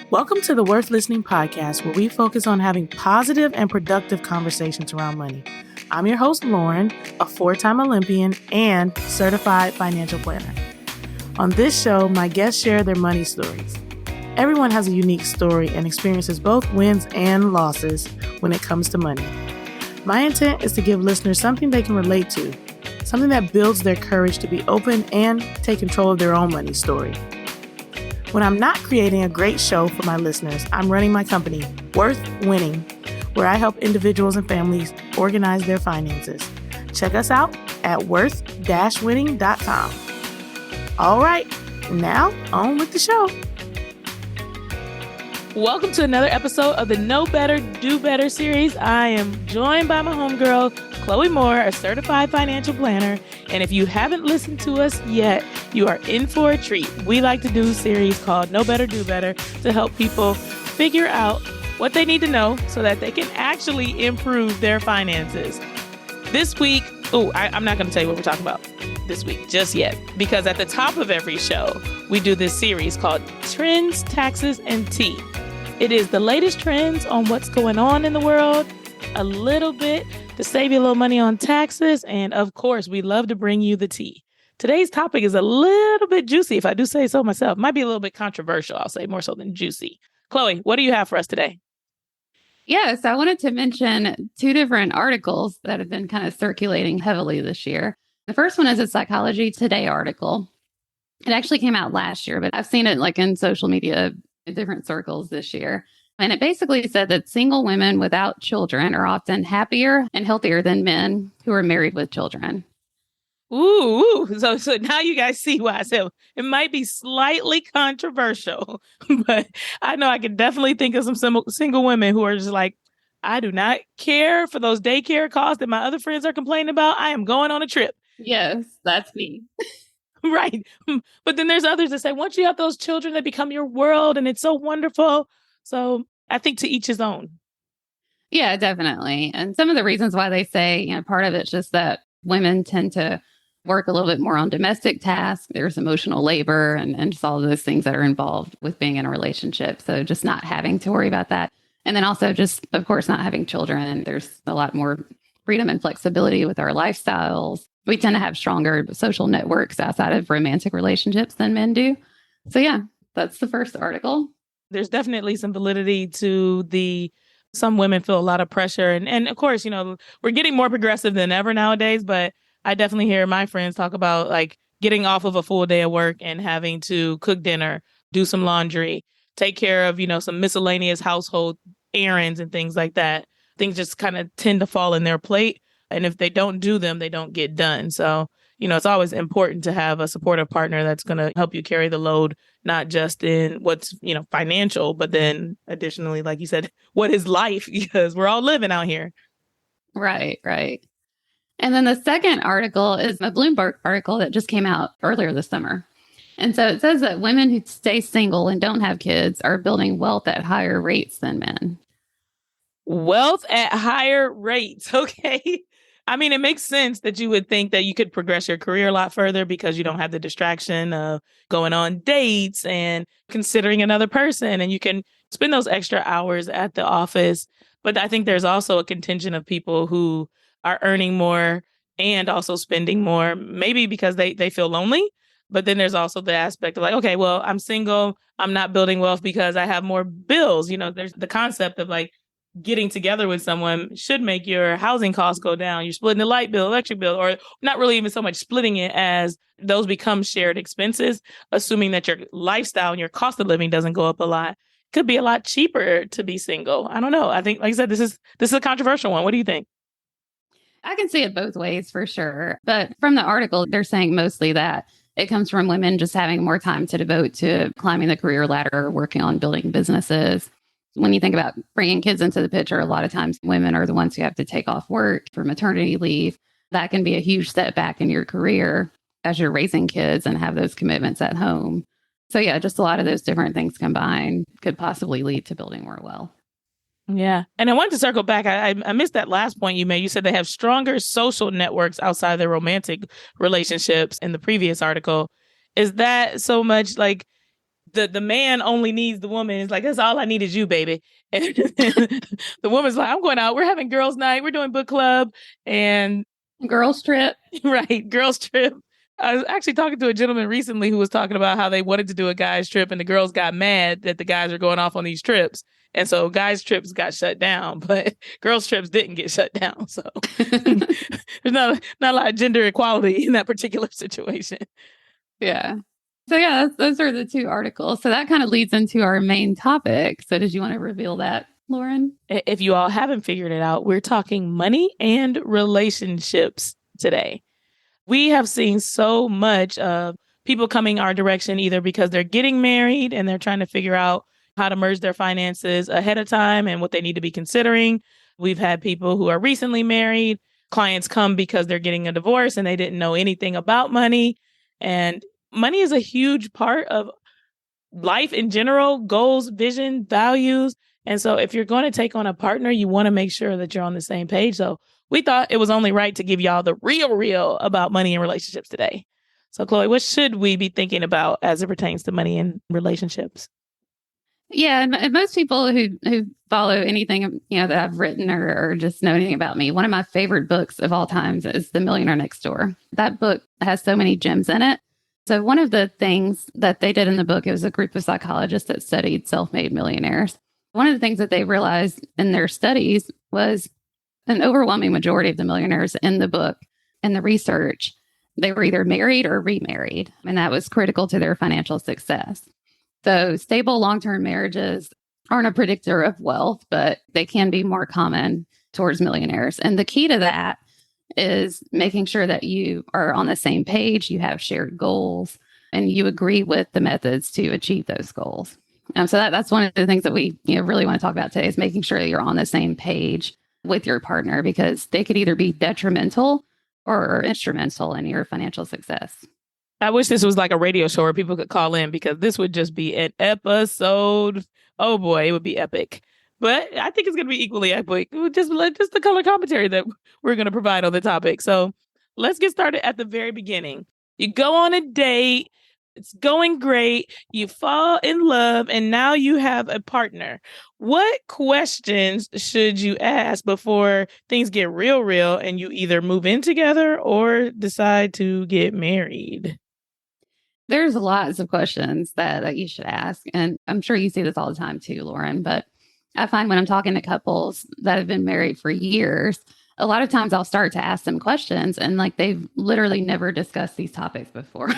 Welcome to the Worth Listening podcast, where we focus on having positive and productive conversations around money. I'm your host, Lauren, a 4-time Olympian and certified financial planner. On this show, my guests share their money stories. Everyone has a unique story and experiences both wins and losses when it comes to money. My intent is to give listeners something they can relate to, something that builds their courage to be open and take control of their own money story. When I'm not creating a great show for my listeners, I'm running my company, Worth Winning, where I help individuals and families organize their finances. Check us out at worth-winning.com. All right, now on with the show. Welcome to another episode of the Know Better, Do Better series. I am joined by my homegirl, Chloe Moore, a certified financial planner. And if you haven't listened to us yet, you are in for a treat. We like to do a series called Know Better, Do Better to help people figure out what they need to know so that they can actually improve their finances. This week, I'm not going to tell you what we're talking about this week just yet, because at the top of every show, we do this series called Trends, Taxes, and Tea. It is the latest trends on what's going on in the world, a little bit to save you a little money on taxes, and of course, we love to bring you the tea. Today's topic is a little bit juicy, if I do say so myself. Might be a little bit controversial, I'll say, more so than juicy. Chloe, what do you have for us today? Yes, I wanted to mention 2 different articles that have been kind of circulating heavily this year. The first one is a Psychology Today article. It actually came out last year, but I've seen it like in social media in different circles this year. And it basically said that single women without children are often happier and healthier than men who are married with children. Ooh. So now you guys see why I said it might be slightly controversial, but I know I can definitely think of some single women who are just like, I do not care for those daycare costs that my other friends are complaining about. I am going on a trip. Yes, that's me. Right. But then there's others that say, once you have those children, they become your world and it's so wonderful. So I think to each his own. Yeah, definitely. And some of the reasons why they say, part of it's just that women tend to work a little bit more on domestic tasks. There's emotional labor and just all of those things that are involved with being in a relationship. So just not having to worry about that. And then also just, of course, not having children. There's a lot more freedom and flexibility with our lifestyles. We tend to have stronger social networks outside of romantic relationships than men do. So yeah, that's the first article. There's definitely some validity to some women feel a lot of pressure. And of course, we're getting more progressive than ever nowadays, but I definitely hear my friends talk about like getting off of a full day of work and having to cook dinner, do some laundry, take care of, some miscellaneous household errands and things like that. Things just kind of tend to fall in their plate. And if they don't do them, they don't get done. So, it's always important to have a supportive partner that's going to help you carry the load, not just in what's, financial, but then additionally, like you said, what is life? Because we're all living out here. Right. And then the second article is a Bloomberg article that just came out earlier this summer. And so it says that women who stay single and don't have kids are building wealth at higher rates than men. Wealth at higher rates. Okay. I mean, it makes sense that you would think that you could progress your career a lot further because you don't have the distraction of going on dates and considering another person, and you can spend those extra hours at the office. But I think there's also a contingent of people who are earning more and also spending more, maybe because they feel lonely. But then there's also the aspect of like, okay, well, I'm single. I'm not building wealth because I have more bills. There's the concept of like, getting together with someone should make your housing costs go down. You're splitting the light bill, electric bill, or not really even so much splitting it as those become shared expenses, assuming that your lifestyle and your cost of living doesn't go up a lot. Could be a lot cheaper to be single. I don't know. I think, like I said, this is a controversial one. What do you think? I can see it both ways for sure. But from the article, they're saying mostly that it comes from women just having more time to devote to climbing the career ladder, working on building businesses. When you think about bringing kids into the picture, a lot of times women are the ones who have to take off work for maternity leave. That can be a huge setback in your career as you're raising kids and have those commitments at home. So yeah, just a lot of those different things combined could possibly lead to building more wealth. Yeah. And I wanted to circle back. I missed that last point you made. You said they have stronger social networks outside their romantic relationships in the previous article. Is that so much like the man only needs the woman. It's like, that's all I need is you, baby. And the woman's like, I'm going out. We're having girls' night. We're doing book club. And Girls trip. right, girls' trip. I was actually talking to a gentleman recently who was talking about how they wanted to do a guys' trip and the girls got mad that the guys are going off on these trips. And so guys' trips got shut down, but girls' trips didn't get shut down. So there's not a lot of gender equality in that particular situation. Yeah. So yeah, those are the two articles. So that kind of leads into our main topic. So did you want to reveal that, Lauren? If you all haven't figured it out, we're talking money and relationships today. We have seen so much of people coming our direction either because they're getting married and they're trying to figure out how to merge their finances ahead of time and what they need to be considering. We've had people who are recently married. Clients come because they're getting a divorce and they didn't know anything about money. And money is a huge part of life in general, goals, vision, values. And so if you're going to take on a partner, you want to make sure that you're on the same page. So we thought it was only right to give y'all the real about money and relationships today. So Chloe, what should we be thinking about as it pertains to money and relationships? Yeah, and most people who follow anything that I've written or just know anything about me, one of my favorite books of all times is The Millionaire Next Door. That book has so many gems in it. So one of the things that they did in the book, it was a group of psychologists that studied self-made millionaires. One of the things that they realized in their studies was an overwhelming majority of the millionaires in the book and the research, they were either married or remarried, and that was critical to their financial success. So stable long-term marriages aren't a predictor of wealth, but they can be more common towards millionaires. And the key to that is making sure that you are on the same page, you have shared goals, and you agree with the methods to achieve those goals. So that's one of the things that we really want to talk about today is making sure that you're on the same page with your partner, because they could either be detrimental or instrumental in your financial success. I wish this was like a radio show where people could call in because this would just be an episode. Oh boy, it would be epic. But I think it's going to be equally epic. Just the color commentary that we're going to provide on the topic. So let's get started at the very beginning. You go on a date. It's going great. You fall in love and now you have a partner. What questions should you ask before things get real and you either move in together or decide to get married? There's lots of questions that you should ask. And I'm sure you see this all the time too, Lauren. But I find when I'm talking to couples that have been married for years, a lot of times I'll start to ask them questions and like they've literally never discussed these topics before.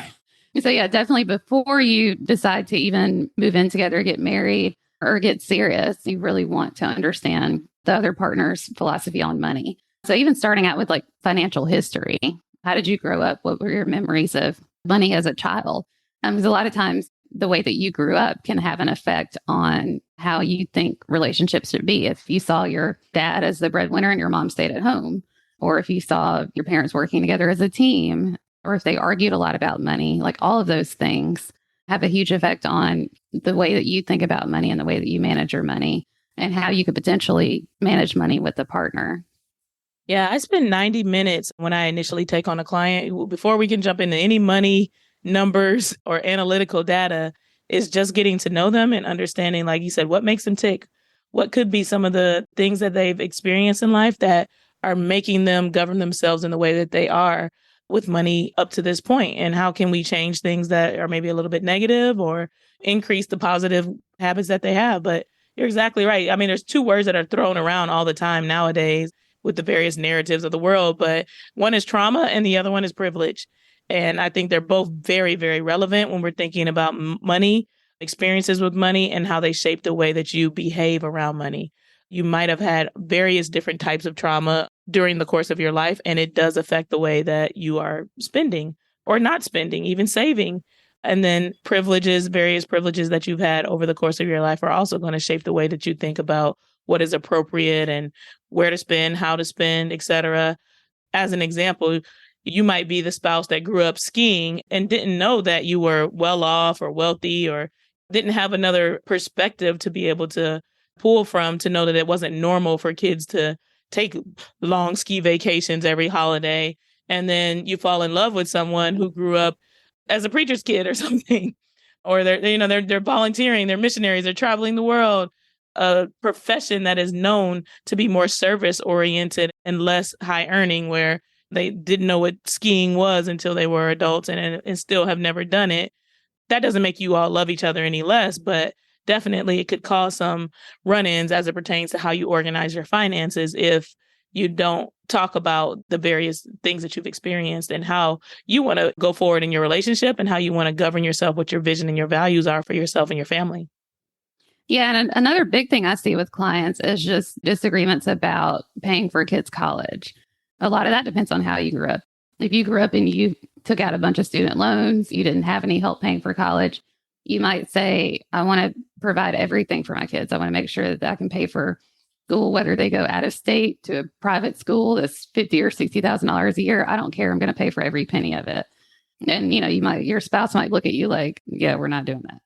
So yeah, definitely before you decide to even move in together, get married, or get serious, you really want to understand the other partner's philosophy on money. So even starting out with like financial history, how did you grow up? What were your memories of money as a child? Because a lot of times the way that you grew up can have an effect on how you think relationships should be. If you saw your dad as the breadwinner and your mom stayed at home, or if you saw your parents working together as a team, or if they argued a lot about money, like all of those things have a huge effect on the way that you think about money and the way that you manage your money and how you could potentially manage money with a partner. Yeah, I spend 90 minutes when I initially take on a client. Before we can jump into any money numbers or analytical data, is just getting to know them and understanding, like you said, what makes them tick? What could be some of the things that they've experienced in life that are making them govern themselves in the way that they are with money up to this point? And how can we change things that are maybe a little bit negative or increase the positive habits that they have? But you're exactly right. I mean, there's two words that are thrown around all the time nowadays with the various narratives of the world, but one is trauma and the other one is privilege. And I think they're both very, very relevant when we're thinking about money, experiences with money, and how they shape the way that you behave around money. You might have had various different types of trauma during the course of your life, and it does affect the way that you are spending or not spending, even saving. And then privileges, various privileges that you've had over the course of your life are also going to shape the way that you think about what is appropriate and where to spend, how to spend, etc. As an example, you might be the spouse that grew up skiing and didn't know that you were well off or wealthy or didn't have another perspective to be able to pull from to know that it wasn't normal for kids to take long ski vacations every holiday. And then you fall in love with someone who grew up as a preacher's kid or something. or they're volunteering, they're missionaries, they're traveling the world. A profession that is known to be more service oriented and less high earning, where they didn't know what skiing was until they were adults and still have never done it. That doesn't make you all love each other any less, but definitely it could cause some run-ins as it pertains to how you organize your finances if you don't talk about the various things that you've experienced and how you want to go forward in your relationship and how you want to govern yourself, what your vision and your values are for yourself and your family. Yeah. And another big thing I see with clients is just disagreements about paying for kids' college. A lot of that depends on how you grew up. If you grew up and you took out a bunch of student loans, you didn't have any help paying for college, you might say, I want to provide everything for my kids. I want to make sure that I can pay for school, whether they go out of state to a private school that's $50,000 or $60,000 a year. I don't care. I'm going to pay for every penny of it. And, your spouse might look at you like, yeah, we're not doing that.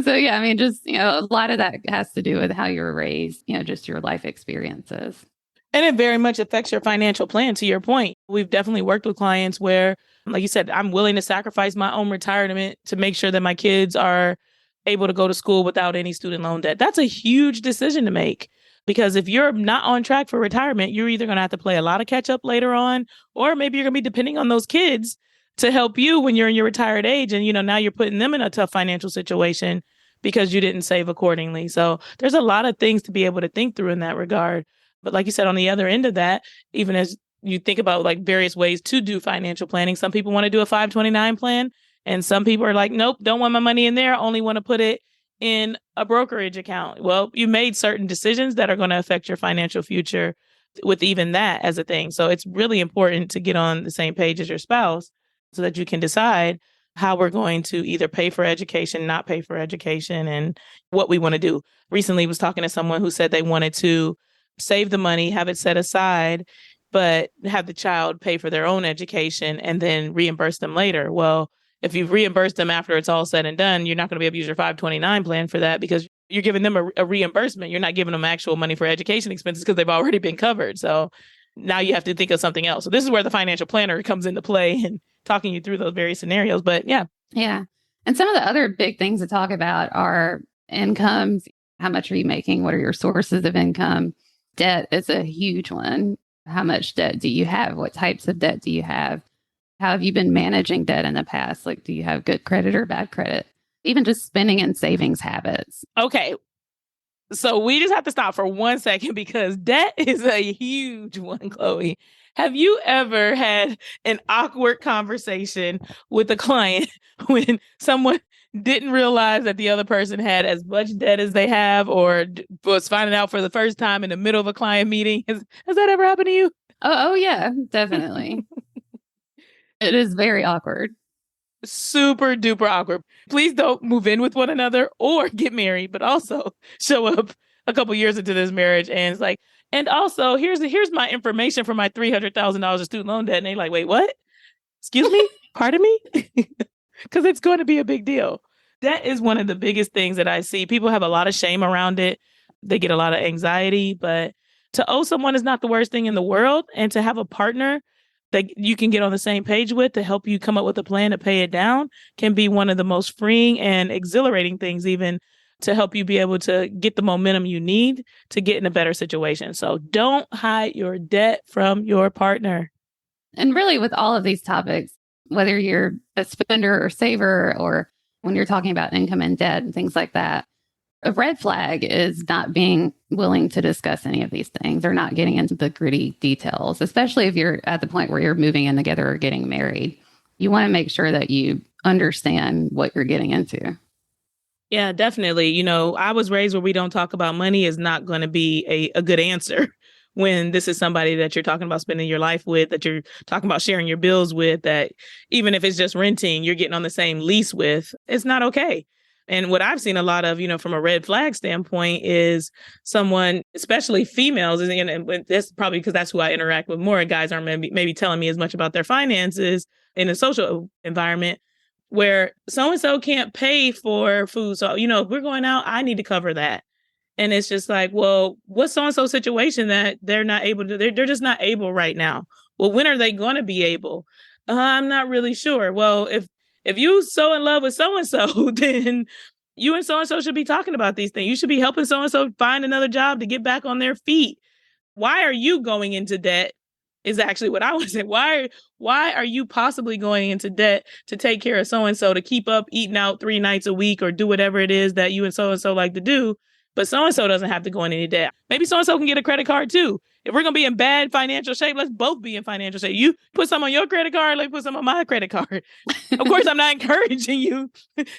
So yeah, I mean, just, a lot of that has to do with how you were raised, just your life experiences. And it very much affects your financial plan, to your point. We've definitely worked with clients where, like you said, I'm willing to sacrifice my own retirement to make sure that my kids are able to go to school without any student loan debt. That's a huge decision to make, because if you're not on track for retirement, you're either going to have to play a lot of catch up later on, or maybe you're going to be depending on those kids to help you when you're in your retired age. And, now you're putting them in a tough financial situation because you didn't save accordingly. So there's a lot of things to be able to think through in that regard. But like you said, on the other end of that, even as you think about like various ways to do financial planning, some people want to do a 529 plan. And some people are like, nope, don't want my money in there. Only want to put it in a brokerage account. Well, you made certain decisions that are going to affect your financial future with even that as a thing. So it's really important to get on the same page as your spouse so that you can decide how we're going to either pay for education, not pay for education, and what we want to do. Recently was talking to someone who said they wanted to save the money, have it set aside, but have the child pay for their own education and then reimburse them later. Well, if you've reimbursed them after it's all said and done, you're not going to be able to use your 529 plan for that because you're giving them a reimbursement. You're not giving them actual money for education expenses because they've already been covered. So now you have to think of something else. So this is where the financial planner comes into play and talking you through those various scenarios. But yeah. Yeah. And some of the other big things to talk about are incomes. How much are you making? What are your sources of income? Debt is a huge one. How much debt do you have? What types of debt do you have? How have you been managing debt in the past? Like, do you have good credit or bad credit? Even just spending and savings habits. Okay. So we just have to stop for 1 second because debt is a huge one, Chloe. Have you ever had an awkward conversation with a client when someone didn't realize that the other person had as much debt as they have, or was finding out for the first time in the middle of a client meeting? Has that ever happened to you? Oh yeah, definitely. It is very awkward. Super duper awkward. Please don't move in with one another or get married, but also show up a couple years into this marriage and it's like, and also here's my information for my $300,000 of student loan debt. And they like, wait, what? Excuse me? Pardon me? Because it's going to be a big deal. That is one of the biggest things that I see. People have a lot of shame around it. They get a lot of anxiety, but to owe someone is not the worst thing in the world. And to have a partner that you can get on the same page with to help you come up with a plan to pay it down can be one of the most freeing and exhilarating things, even to help you be able to get the momentum you need to get in a better situation. So don't hide your debt from your partner. And really, with all of these topics, whether you're a spender or saver, or when you're talking about income and debt and things like that, a red flag is not being willing to discuss any of these things or not getting into the gritty details, especially if you're at the point where you're moving in together or getting married. You want to make sure that you understand what you're getting into. Yeah, definitely. I was raised where we don't talk about money is not going to be a good answer when this is somebody that you're talking about spending your life with, that you're talking about sharing your bills with, that even if it's just renting, you're getting on the same lease with. It's not okay. And what I've seen a lot of, from a red flag standpoint is someone, especially females, and that's probably because that's who I interact with more. Guys aren't maybe telling me as much about their finances in a social environment where so-and-so can't pay for food. So, if we're going out, I need to cover that. And it's just like, well, what's so-and-so situation that they're not able to, they're just not able right now. Well, when are they going to be able? I'm not really sure. Well, if you so in love with so-and-so, then you and so-and-so should be talking about these things. You should be helping so-and-so find another job to get back on their feet. Why are you going into debt is actually what I would say. Why are you possibly going into debt to take care of so-and-so, to keep up eating out 3 nights a week or do whatever it is that you and so-and-so like to do? But so-and-so doesn't have to go into any debt. Maybe so-and-so can get a credit card too. If we're going to be in bad financial shape, let's both be in financial shape. You put some on your credit card, let me put some on my credit card. Of course, I'm not encouraging you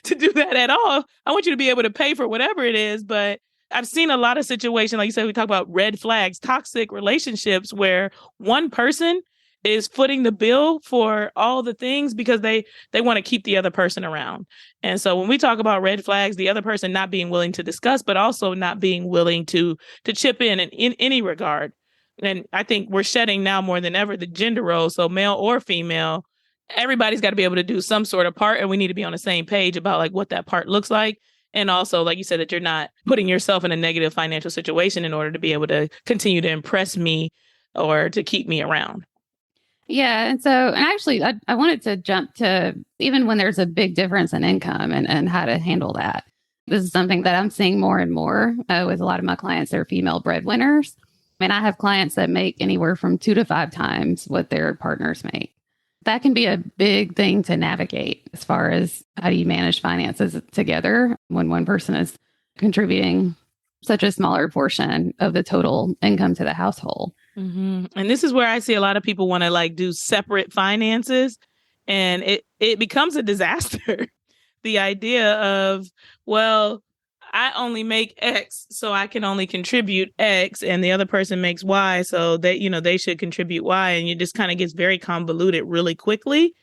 to do that at all. I want you to be able to pay for whatever it is. But I've seen a lot of situations, like you said, we talk about red flags, toxic relationships where one person is footing the bill for all the things because they want to keep the other person around. And so when we talk about red flags, the other person not being willing to discuss, but also not being willing to chip in any regard. And I think we're shedding now more than ever the gender roles. So male or female, everybody's got to be able to do some sort of part, and we need to be on the same page about like what that part looks like. And also, like you said, that you're not putting yourself in a negative financial situation in order to be able to continue to impress me or to keep me around. Yeah. And so, and actually, I wanted to jump to even when there's a big difference in income and how to handle that. This is something that I'm seeing more and more with a lot of my clients. They're female breadwinners. I mean, I have clients that make anywhere from 2 to 5 times what their partners make. That can be a big thing to navigate as far as how do you manage finances together when one person is contributing such a smaller portion of the total income to the household. Mm-hmm. And this is where I see a lot of people want to like do separate finances, and it becomes a disaster. The idea of, well, I only make X, so I can only contribute X, and the other person makes Y, so that, you know, they should contribute Y. And it just kind of gets very convoluted really quickly.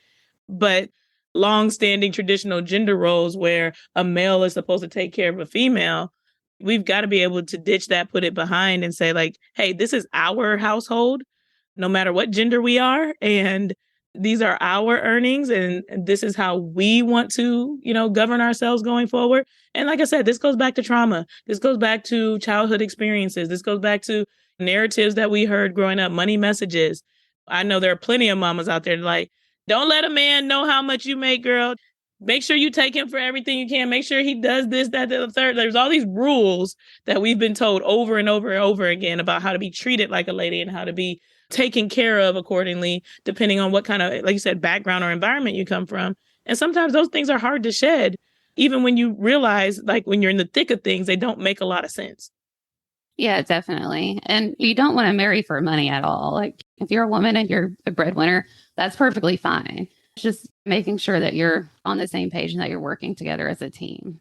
But long-standing traditional gender roles where a male is supposed to take care of a female, we've got to be able to ditch that, put it behind, and say like, hey, this is our household, no matter what gender we are. And these are our earnings, and this is how we want to, you know, govern ourselves going forward. And like I said, this goes back to trauma. This goes back to childhood experiences. This goes back to narratives that we heard growing up, money messages. I know there are plenty of mamas out there like, don't let a man know how much you make, girl. Make sure you take him for everything you can. Make sure he does this, that, the third. There's all these rules that we've been told over and over and over again about how to be treated like a lady and how to be taken care of accordingly, depending on what kind of, like you said, background or environment you come from. And sometimes those things are hard to shed, even when you realize, like when you're in the thick of things, they don't make a lot of sense. Yeah, definitely. And you don't want to marry for money at all. Like if you're a woman and you're a breadwinner, that's perfectly fine. It's just making sure that you're on the same page and that you're working together as a team.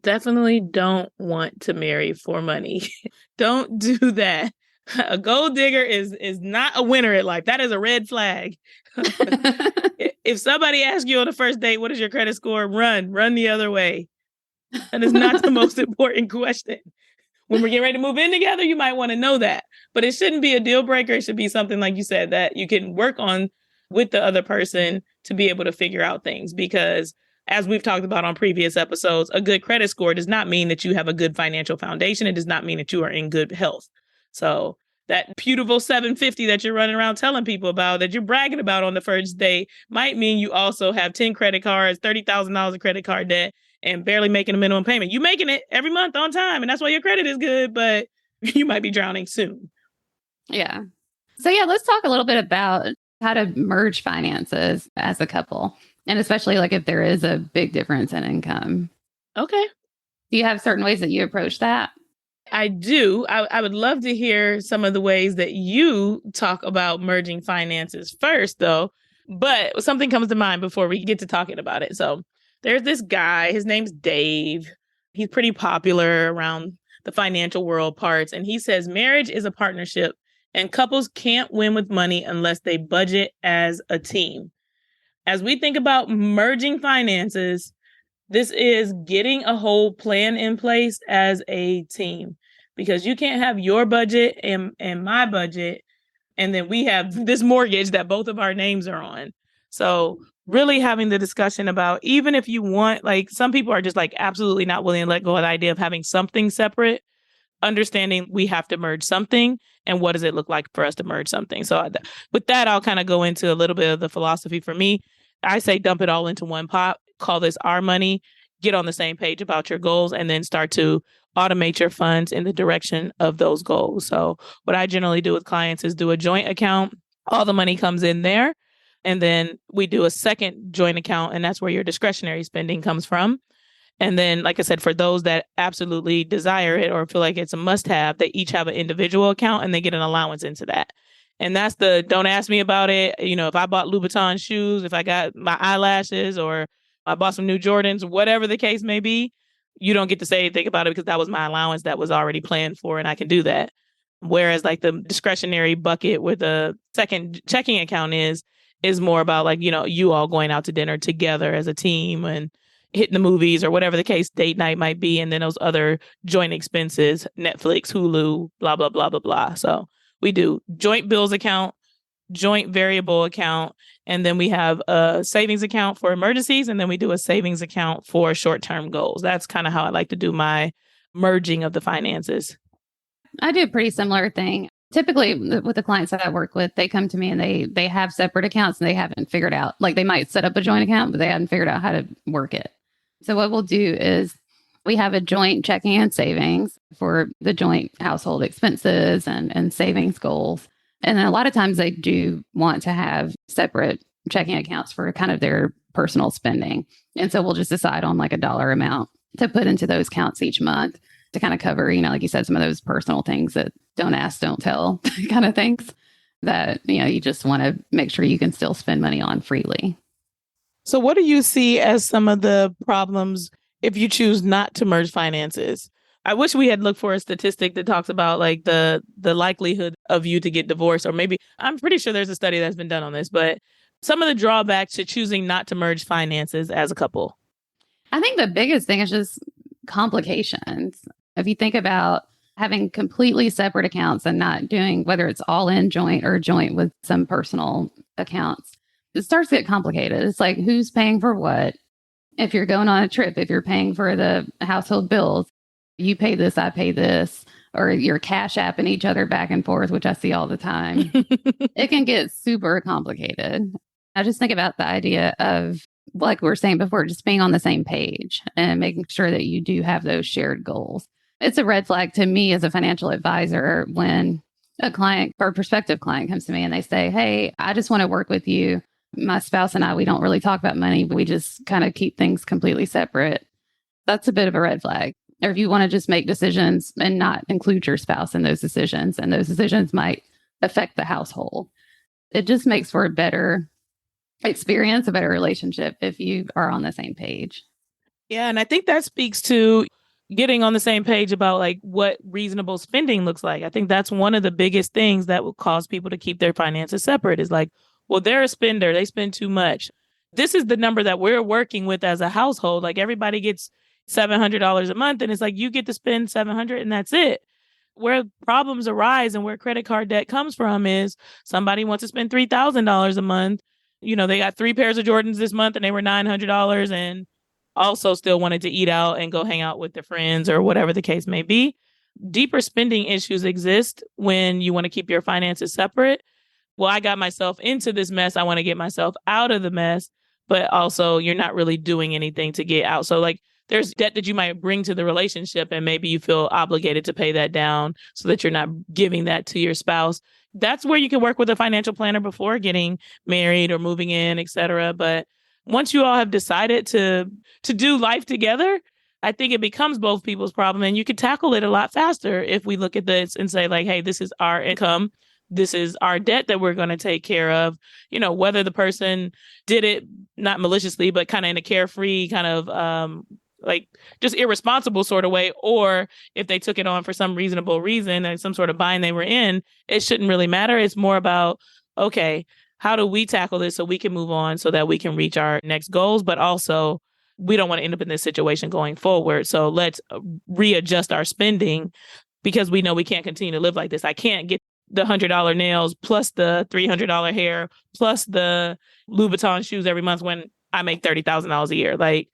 Definitely don't want to marry for money. Don't do that. A gold digger is not a winner at life. That is a red flag. If somebody asks you on the first date, what is your credit score? Run the other way. That is not the most important question. When we're getting ready to move in together, you might want to know that. But it shouldn't be a deal breaker. It should be something, like you said, that you can work on with the other person to be able to figure out things. Because as we've talked about on previous episodes, a good credit score does not mean that you have a good financial foundation. It does not mean that you are in good health. So that beautiful 750 that you're running around telling people about, that you're bragging about on the first date, might mean you also have 10 credit cards, $30,000 of credit card debt, and barely making a minimum payment. You making it every month on time, and that's why your credit is good, but you might be drowning soon. Yeah. So yeah, let's talk a little bit about how to merge finances as a couple, and especially like if there is a big difference in income. Okay. Do you have certain ways that you approach that? I do. I would love to hear some of the ways that you talk about merging finances first, though. But something comes to mind before we get to talking about it. So there's this guy, his name's Dave. He's pretty popular around the financial world parts. And he says marriage is a partnership and couples can't win with money unless they budget as a team. As we think about merging finances, this is getting a whole plan in place as a team, because you can't have your budget and my budget, and then we have this mortgage that both of our names are on. So really having the discussion about, even if you want, like some people are just like absolutely not willing to let go of the idea of having something separate, understanding we have to merge something, and what does it look like for us to merge something. So with that, I'll kind of go into a little bit of the philosophy for me. I say dump it all into one pot, call this our money, get on the same page about your goals, and then start to automate your funds in the direction of those goals. So, what I generally do with clients is do a joint account. All the money comes in there. And then we do a second joint account, and that's where your discretionary spending comes from. And then, like I said, for those that absolutely desire it or feel like it's a must have, they each have an individual account and they get an allowance into that. And that's the don't ask me about it. If I bought Louboutin shoes, if I got my eyelashes or I bought some new Jordans, whatever the case may be, you don't get to say anything about it because that was my allowance that was already planned for and I can do that. Whereas like the discretionary bucket where the second checking account is more about like, you all going out to dinner together as a team and hitting the movies or whatever the case date night might be. And then those other joint expenses, Netflix, Hulu, blah, blah, blah, blah, blah. So we do joint bills account, joint variable account, and then we have a savings account for emergencies. And then we do a savings account for short-term goals. That's kind of how I like to do my merging of the finances. I do a pretty similar thing. Typically with the clients that I work with, they come to me and they have separate accounts and they haven't figured out, like they might set up a joint account, but they haven't figured out how to work it. So what we'll do is we have a joint checking and savings for the joint household expenses and savings goals. And then a lot of times they do want to have separate checking accounts for kind of their personal spending. And so we'll just decide on like a dollar amount to put into those accounts each month to kind of cover, like you said, some of those personal things that don't ask, don't tell kind of things that, you just want to make sure you can still spend money on freely. So what do you see as some of the problems if you choose not to merge finances? I wish we had looked for a statistic that talks about like the likelihood of you to get divorced, or maybe I'm pretty sure there's a study that's been done on this, but some of the drawbacks to choosing not to merge finances as a couple. I think the biggest thing is just complications. If you think about having completely separate accounts and not doing whether it's all in joint or joint with some personal accounts, it starts to get complicated. It's like who's paying for what? If you're going on a trip, if you're paying for the household bills, you pay this, I pay this, or you're cash apping each other back and forth, which I see all the time. It can get super complicated. I just think about the idea of, like we were saying before, just being on the same page and making sure that you do have those shared goals. It's a red flag to me as a financial advisor when a client or prospective client comes to me and they say, hey, I just want to work with you. My spouse and I, we don't really talk about money. We just kind of keep things completely separate. That's a bit of a red flag. Or if you want to just make decisions and not include your spouse in those decisions, and those decisions might affect the household, it just makes for a better experience, a better relationship if you are on the same page. Yeah. And I think that speaks to getting on the same page about like what reasonable spending looks like. I think that's one of the biggest things that will cause people to keep their finances separate is like, well, they're a spender. They spend too much. This is the number that we're working with as a household. Like everybody gets $700 a month and it's like you get to spend $700 and that's it. Where problems arise and where credit card debt comes from is somebody wants to spend $3,000 a month. They got 3 pairs of Jordans this month and they were $900 and also still wanted to eat out and go hang out with their friends or whatever the case may be. Deeper spending issues exist when you want to keep your finances separate. Well, I got myself into this mess. I want to get myself out of the mess, but also you're not really doing anything to get out. So like there's debt that you might bring to the relationship and maybe you feel obligated to pay that down so that you're not giving that to your spouse. That's where you can work with a financial planner before getting married or moving in, et cetera. But once you all have decided to do life together, I think it becomes both people's problem and you can tackle it a lot faster if we look at this and say like, hey, this is our income. This is our debt that we're going to take care of, whether the person did it not maliciously, but kind of in a carefree kind of like just irresponsible sort of way, or if they took it on for some reasonable reason and some sort of bind they were in, it shouldn't really matter. It's more about, okay, how do we tackle this so we can move on so that we can reach our next goals, but also we don't want to end up in this situation going forward. So let's readjust our spending because we know we can't continue to live like this. I can't get the $100 nails plus the $300 hair plus the Louboutin shoes every month when I make $30,000 a year. Like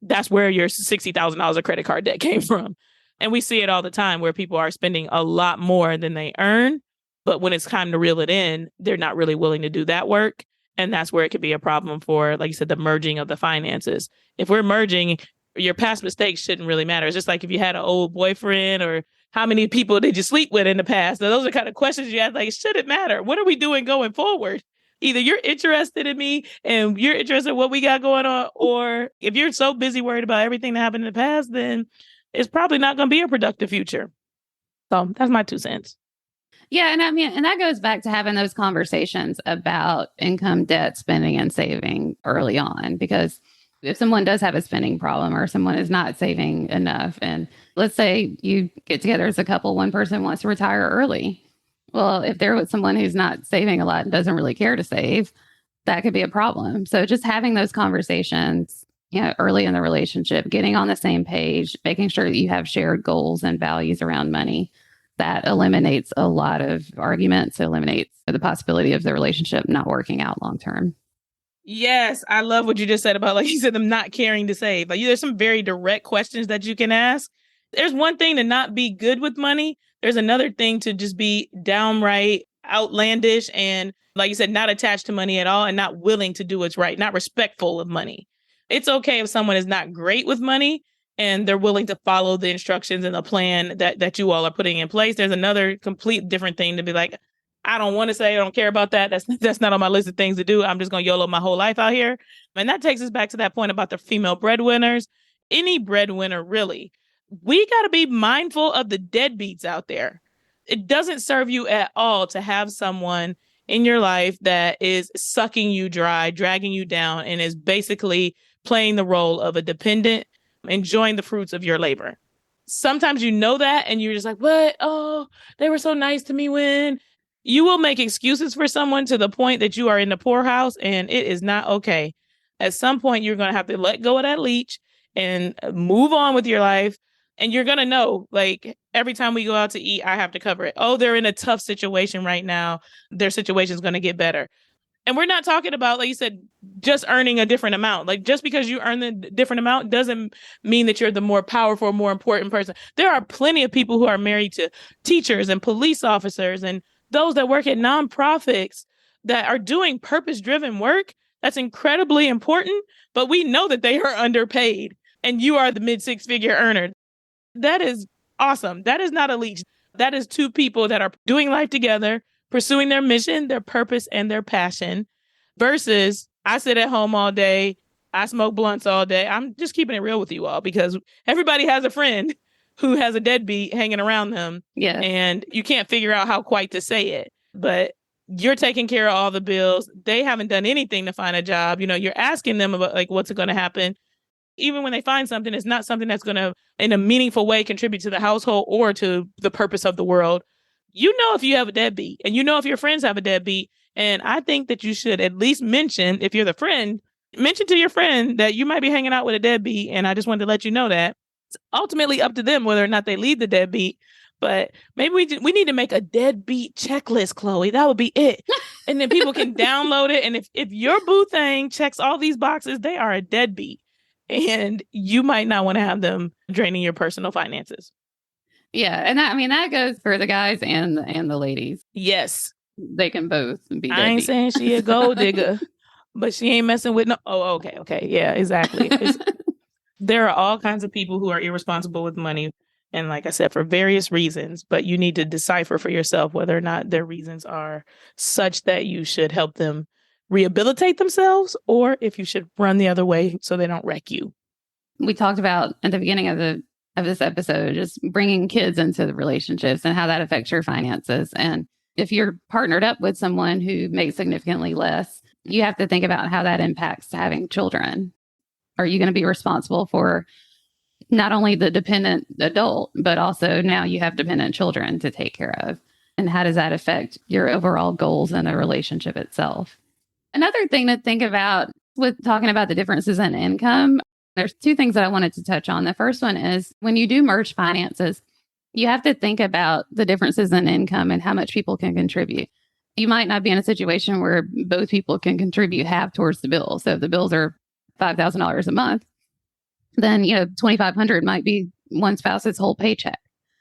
that's where your $60,000 of credit card debt came from. And we see it all the time where people are spending a lot more than they earn. But when it's time to reel it in, they're not really willing to do that work. And that's where it could be a problem for, like you said, the merging of the finances. If we're merging, your past mistakes shouldn't really matter. It's just like if you had an old boyfriend or how many people did you sleep with in the past? Now, those are kind of questions you ask, like, should it matter? What are we doing going forward? Either you're interested in me and you're interested in what we got going on, or if you're so busy worried about everything that happened in the past, then it's probably not going to be a productive future. So that's my 2 cents. Yeah. And I mean, and that goes back to having those conversations about income, debt, spending, and saving early on. Because if someone does have a spending problem or someone is not saving enough, and let's say you get together as a couple, one person wants to retire early. Well, if they're with someone who's not saving a lot and doesn't really care to save, that could be a problem. So just having those conversations, early in the relationship, getting on the same page, making sure that you have shared goals and values around money, that eliminates a lot of arguments, eliminates the possibility of the relationship not working out long term. Yes, I love what you just said about, like you said, them not caring to save. Like, there's some very direct questions that you can ask. There's one thing to not be good with money. There's another thing to just be downright outlandish and, like you said, not attached to money at all and not willing to do what's right, not respectful of money. It's okay if someone is not great with money and they're willing to follow the instructions and the plan that you all are putting in place. There's another complete different thing to be like, I don't want to say I don't care about that. That's not on my list of things to do. I'm just going to YOLO my whole life out here. And that takes us back to that point about the female breadwinners. Any breadwinner, really. We got to be mindful of the deadbeats out there. It doesn't serve you at all to have someone in your life that is sucking you dry, dragging you down, and is basically playing the role of a dependent, enjoying the fruits of your labor. Sometimes you know that and you're just like, what? Oh, they were so nice to me when. You will make excuses for someone to the point that you are in the poorhouse, and it is not okay. At some point, you're going to have to let go of that leech and move on with your life. And you're going to know, like, every time we go out to eat, I have to cover it. Oh, they're in a tough situation right now. Their situation is going to get better. And we're not talking about, like you said, just earning a different amount. Like, just because you earn the different amount doesn't mean that you're the more powerful, more important person. There are plenty of people who are married to teachers and police officers and those that work at nonprofits that are doing purpose-driven work. That's incredibly important, but we know that they are underpaid and you are the mid-six-figure earner. That is awesome. That is not a leech. That is two people that are doing life together, pursuing their mission, their purpose, and their passion versus I sit at home all day. I smoke blunts all day. I'm just keeping it real with you all because everybody has a friend who has a deadbeat hanging around them. Yeah. And you can't figure out how quite to say it, but you're taking care of all the bills. They haven't done anything to find a job. You're asking them about, like, what's going to happen. Even when they find something, it's not something that's going to, in a meaningful way, contribute to the household or to the purpose of the world. If you have a deadbeat and if your friends have a deadbeat. And I think that you should at least mention, if you're the friend, mention to your friend that you might be hanging out with a deadbeat. And I just wanted to let you know that. It's ultimately up to them whether or not they leave the deadbeat. But maybe we need to make a deadbeat checklist, Chloe. That would be it. And then people can download it. And if your boo thing checks all these boxes, they are a deadbeat. And you might not want to have them draining your personal finances. Yeah. And that goes for the guys and the ladies. Yes. They can both be deadbeat. I ain't saying she a gold digger, but she ain't messing with no. Oh, okay. Okay. Yeah, exactly. There are all kinds of people who are irresponsible with money. And like I said, for various reasons, but you need to decipher for yourself whether or not their reasons are such that you should help them rehabilitate themselves or if you should run the other way so they don't wreck you. We talked about at the beginning of this episode, just bringing kids into the relationships and how that affects your finances. And if you're partnered up with someone who makes significantly less, you have to think about how that impacts having children. Are you going to be responsible for not only the dependent adult, but also now you have dependent children to take care of? And how does that affect your overall goals in the relationship itself? Another thing to think about with talking about the differences in income, there's two things that I wanted to touch on. The first one is when you do merge finances, you have to think about the differences in income and how much people can contribute. You might not be in a situation where both people can contribute half towards the bill. So if the bills are $5,000 a month, then, $2,500 might be one spouse's whole paycheck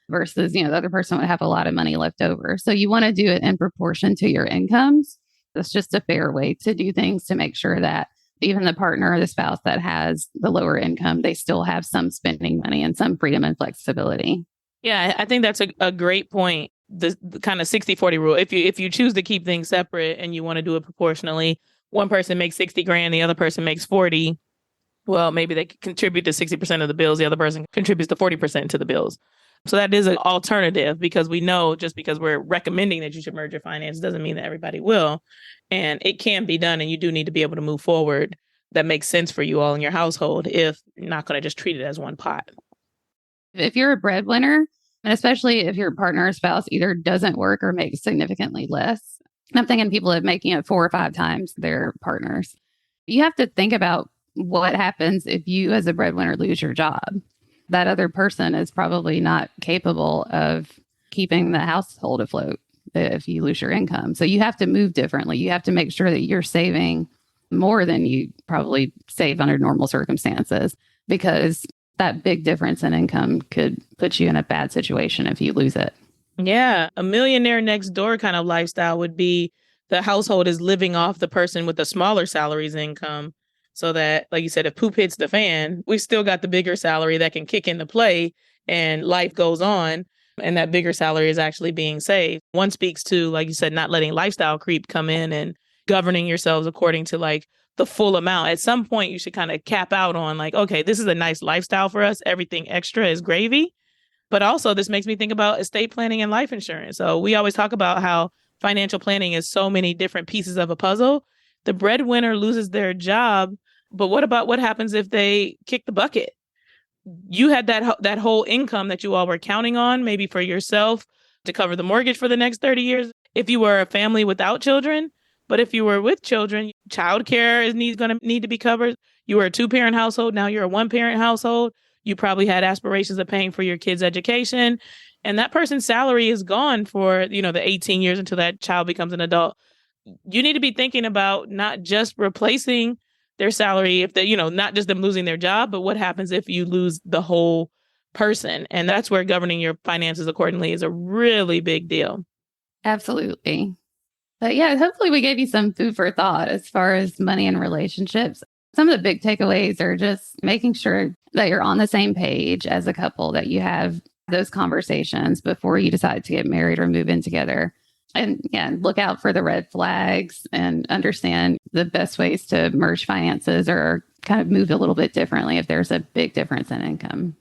versus, the other person would have a lot of money left over. So you want to do it in proportion to your incomes It's just a fair way to do things to make sure that even the partner or the spouse that has the lower income, they still have some spending money and some freedom and flexibility. Yeah, I think that's a great point. The kind of 60-40 rule. If you choose to keep things separate and you want to do it proportionally, one person makes 60 grand, the other person makes 40. Well, maybe they contribute to 60% of the bills. The other person contributes to 40% to the bills. So that is an alternative, because we know just because we're recommending that you should merge your finances doesn't mean that everybody will. And it can be done. And you do need to be able to move forward that makes sense for you all in your household if you're not going to just treat it as one pot. If you're a breadwinner, and especially if your partner or spouse either doesn't work or makes significantly less, and I'm thinking people that making it 4 or 5 times their partners, you have to think about what happens if you as a breadwinner lose your job. That other person is probably not capable of keeping the household afloat if you lose your income. So you have to move differently. You have to make sure that you're saving more than you probably save under normal circumstances, because that big difference in income could put you in a bad situation if you lose it. Yeah. A millionaire next door kind of lifestyle would be the household is living off the person with the smaller salaries income. So that, like you said, if poop hits the fan, we still got the bigger salary that can kick into play and life goes on. And that bigger salary is actually being saved. One speaks to, like you said, not letting lifestyle creep come in and governing yourselves according to like the full amount. At some point, you should kind of cap out on like, okay, this is a nice lifestyle for us. Everything extra is gravy. But also, this makes me think about estate planning and life insurance. So we always talk about how financial planning is so many different pieces of a puzzle. The breadwinner loses their job, but what about what happens if they kick the bucket? You had that whole income that you all were counting on, maybe for yourself to cover the mortgage for the next 30 years. If you were a family without children, but if you were with children, childcare is going to need to be covered. You were a 2-parent household. Now you're a 1-parent household. You probably had aspirations of paying for your kids' education. And that person's salary is gone for, the 18 years until that child becomes an adult. You need to be thinking about not just replacing their salary, if they, not just them losing their job, but what happens if you lose the whole person. And that's where governing your finances accordingly is a really big deal. Absolutely. But yeah, hopefully we gave you some food for thought as far as money and relationships. Some of the big takeaways are just making sure that you're on the same page as a couple, that you have those conversations before you decide to get married or move in together. And yeah, look out for the red flags and understand the best ways to merge finances or kind of move a little bit differently if there's a big difference in income.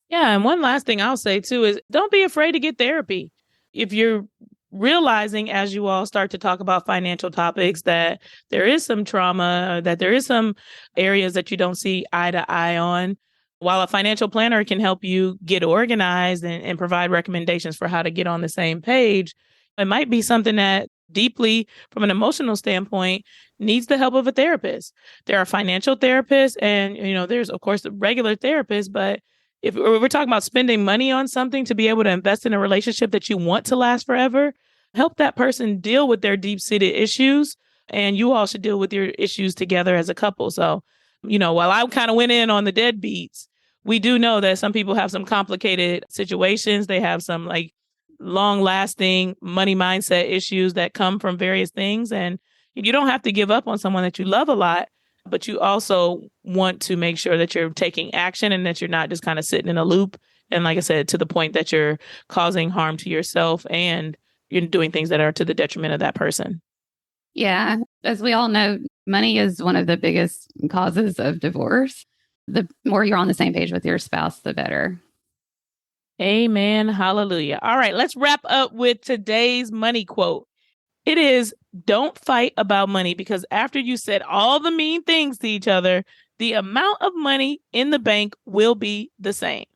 Yeah. And one last thing I'll say too is don't be afraid to get therapy. If you're realizing as you all start to talk about financial topics that there is some trauma, that there is some areas that you don't see eye to eye on, while a financial planner can help you get organized and provide recommendations for how to get on the same page, it might be something that deeply, from an emotional standpoint, needs the help of a therapist. There are financial therapists and, there's, of course, the regular therapists. But if we're talking about spending money on something to be able to invest in a relationship that you want to last forever, help that person deal with their deep-seated issues. And you all should deal with your issues together as a couple. So, while I kind of went in on the deadbeats, we do know that some people have some complicated situations. They have some like long lasting money mindset issues that come from various things. And you don't have to give up on someone that you love a lot, but you also want to make sure that you're taking action and that you're not just kind of sitting in a loop. And like I said, to the point that you're causing harm to yourself and you're doing things that are to the detriment of that person. Yeah. As we all know, money is one of the biggest causes of divorce. The more you're on the same page with your spouse, the better. Amen. Hallelujah. All right, let's wrap up with today's money quote. It is, don't fight about money, because after you said all the mean things to each other, the amount of money in the bank will be the same.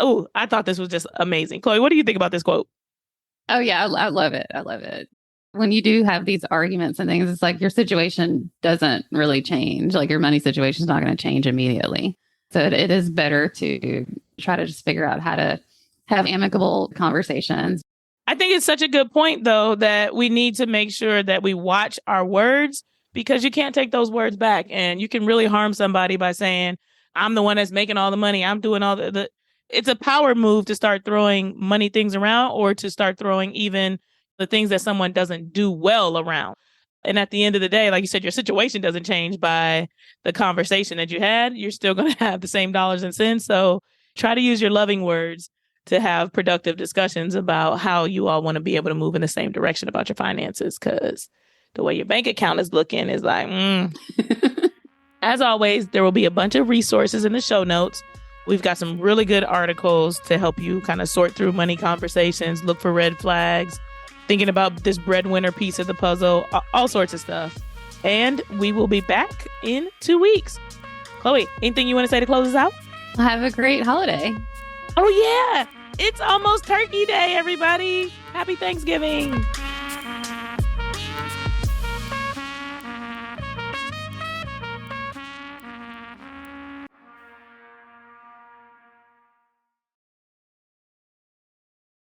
Oh, I thought this was just amazing. Chloe, what do you think about this quote? Oh, yeah. I love it. I love it. When you do have these arguments and things, it's like your situation doesn't really change. Like your money situation is not going to change immediately. So it is better to try to just figure out how to have amicable conversations. I think it's such a good point, though, that we need to make sure that we watch our words, because you can't take those words back. And you can really harm somebody by saying, I'm the one that's making all the money. I'm doing all the it's a power move to start throwing money things around, or to start throwing even the things that someone doesn't do well around. And at the end of the day, like you said, your situation doesn't change by the conversation that you had. You're still going to have the same dollars and cents. So try to use your loving words to have productive discussions about how you all want to be able to move in the same direction about your finances. Because the way your bank account is looking is like, As always, there will be a bunch of resources in the show notes. We've got some really good articles to help you kind of sort through money conversations, look for red flags, thinking about this breadwinner piece of the puzzle, all sorts of stuff. And we will be back in 2 weeks. Chloe, anything you want to say to close us out? Have a great holiday. Oh, yeah. It's almost Turkey Day, everybody. Happy Thanksgiving.